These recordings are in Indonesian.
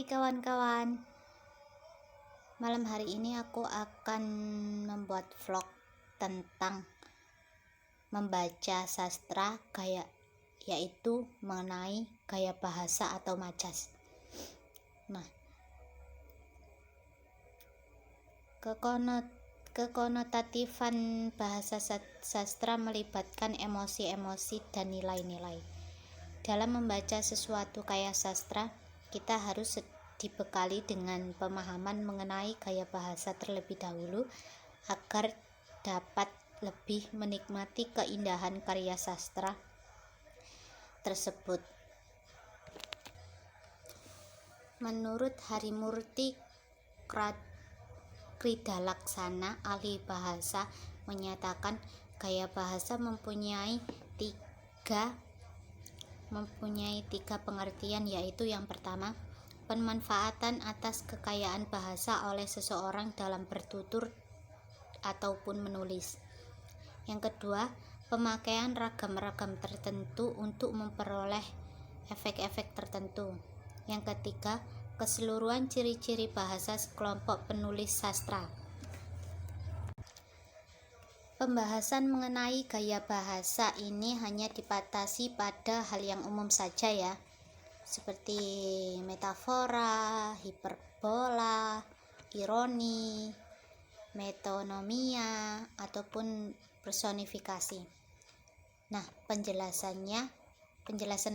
kawan-kawan, malam hari ini aku akan membuat vlog tentang membaca sastra yaitu mengenai gaya bahasa atau majas. Nah, kekonotatifan bahasa sastra melibatkan emosi-emosi dan nilai-nilai. Dalam membaca sesuatu kayak sastra, kita harus dibekali dengan pemahaman mengenai gaya bahasa terlebih dahulu agar dapat lebih menikmati keindahan karya sastra tersebut. Menurut Harimurti Kridalaksana, ahli bahasa, menyatakan gaya bahasa mempunyai tiga pengertian, yaitu yang pertama, pemanfaatan atas kekayaan bahasa oleh seseorang dalam bertutur ataupun menulis. Yang kedua, pemakaian ragam-ragam tertentu untuk memperoleh efek-efek tertentu. Yang ketiga, keseluruhan ciri-ciri bahasa sekelompok penulis sastra. Pembahasan mengenai gaya bahasa ini hanya dibatasi pada hal yang umum saja ya, seperti metafora, hiperbola, ironi, metonomia, ataupun personifikasi. Nah, penjelasan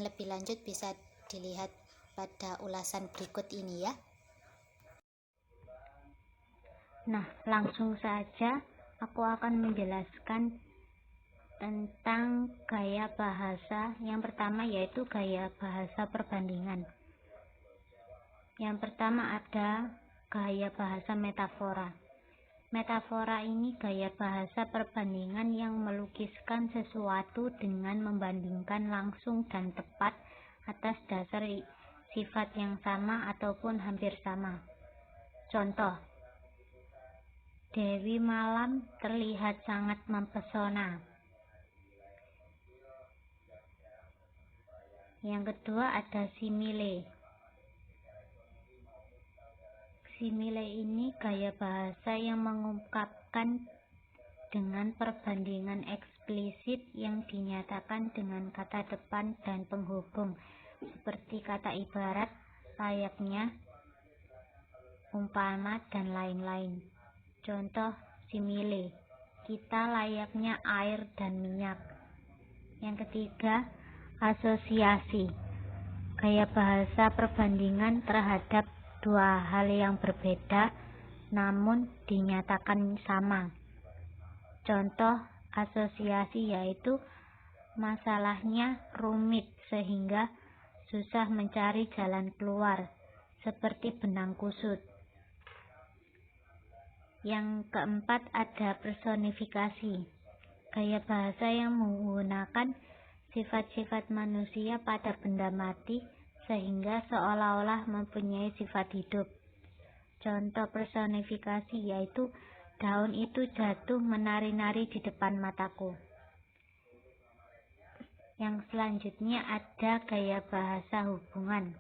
lebih lanjut bisa dilihat pada ulasan berikut ini ya. Nah, langsung saja aku akan menjelaskan tentang gaya bahasa. Yang pertama yaitu gaya bahasa perbandingan. Yang pertama ada gaya bahasa metafora. Metafora ini gaya bahasa perbandingan yang melukiskan sesuatu dengan membandingkan langsung dan tepat atas dasar sifat yang sama ataupun hampir sama. Contoh, Dewi malam terlihat sangat mempesona. Yang kedua ada simile. Simile ini gaya bahasa yang mengungkapkan dengan perbandingan eksplisit yang dinyatakan dengan kata depan dan penghubung, seperti kata ibarat, layaknya, umpama, dan lain-lain. Contoh simile, kita layaknya air dan minyak. Yang ketiga, asosiasi. Gaya bahasa perbandingan terhadap dua hal yang berbeda namun dinyatakan sama. Contoh asosiasi yaitu masalahnya rumit sehingga susah mencari jalan keluar, seperti benang kusut. Yang keempat ada personifikasi. Gaya bahasa yang menggunakan sifat-sifat manusia pada benda mati sehingga seolah-olah mempunyai sifat hidup. Contoh personifikasi yaitu daun itu jatuh menari-nari di depan mataku. Yang selanjutnya ada gaya bahasa hubungan.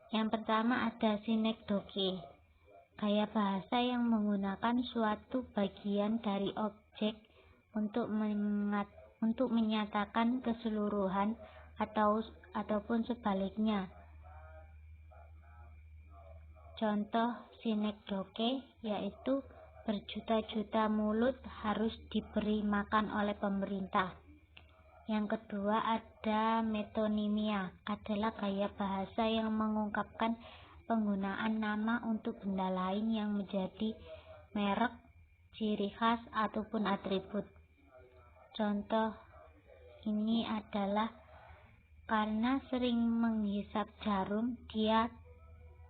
Yang pertama ada sinekdoche. Gaya bahasa yang menggunakan suatu bagian dari objek untuk menyatakan keseluruhan ataupun sebaliknya. Contoh sinekdoche yaitu berjuta-juta mulut harus diberi makan oleh pemerintah. Yang kedua ada metonimia, adalah gaya bahasa yang mengungkapkan penggunaan nama untuk benda lain yang menjadi merek, ciri khas, ataupun atribut. Contoh ini adalah karena sering menghisap jarum, dia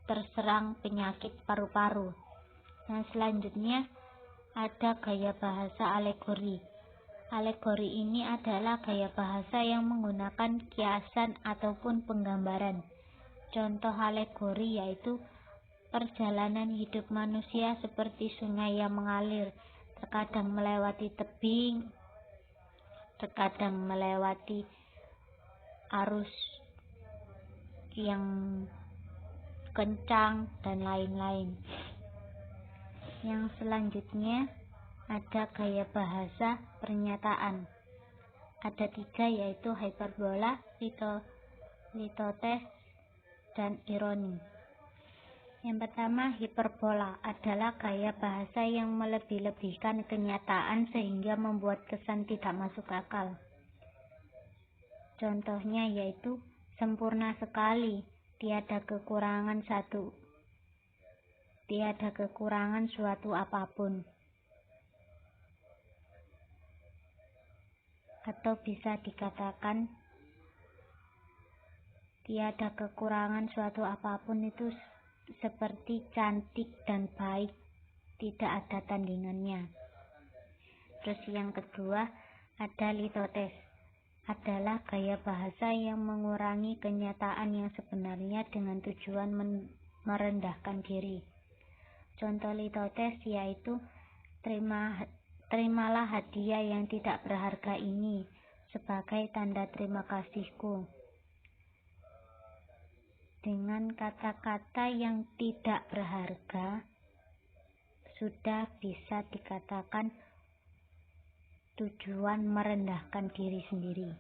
terserang penyakit paru-paru. Nah, selanjutnya ada gaya bahasa alegori. Alegori ini adalah gaya bahasa yang menggunakan kiasan ataupun penggambaran. Contoh alegori yaitu perjalanan hidup manusia seperti sungai yang mengalir, terkadang melewati tebing, terkadang melewati arus yang kencang, dan lain-lain. Yang selanjutnya ada gaya bahasa pernyataan. Ada 3, yaitu hiperbola, litotes, dan ironi. Yang pertama, hiperbola adalah gaya bahasa yang melebih-lebihkan kenyataan sehingga membuat kesan tidak masuk akal. Contohnya yaitu sempurna sekali, tiada kekurangan suatu apapun. Atau bisa dikatakan tiada kekurangan suatu apapun itu seperti cantik dan baik, tidak ada tandingannya. Terus yang kedua ada litotes, adalah gaya bahasa yang mengurangi kenyataan yang sebenarnya dengan tujuan merendahkan diri. Contoh litotes yaitu terimalah hadiah yang tidak berharga ini sebagai tanda terima kasihku. Dengan kata-kata yang tidak berharga sudah bisa dikatakan tujuan merendahkan diri sendiri.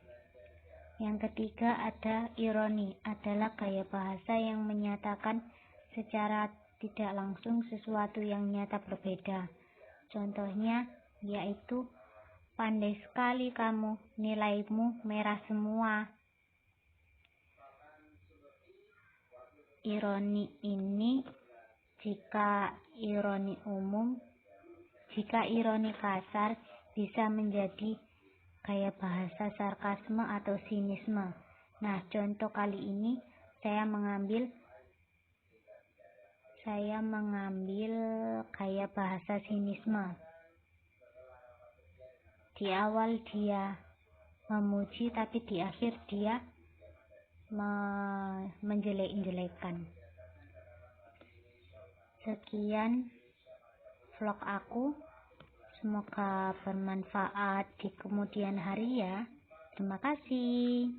Yang ketiga ada ironi, adalah gaya bahasa yang menyatakan secara tidak langsung sesuatu yang nyata berbeda. Contohnya yaitu pandai sekali kamu, nilaimu merah semua. Ironi ini jika ironi kasar bisa menjadi gaya bahasa sarkasme atau sinisme. Nah, contoh kali ini saya mengambil gaya bahasa sinisme. Di awal dia memuji, tapi di akhir dia menjelek-jelekan. Sekian vlog aku. Semoga bermanfaat di kemudian hari ya. Terima kasih.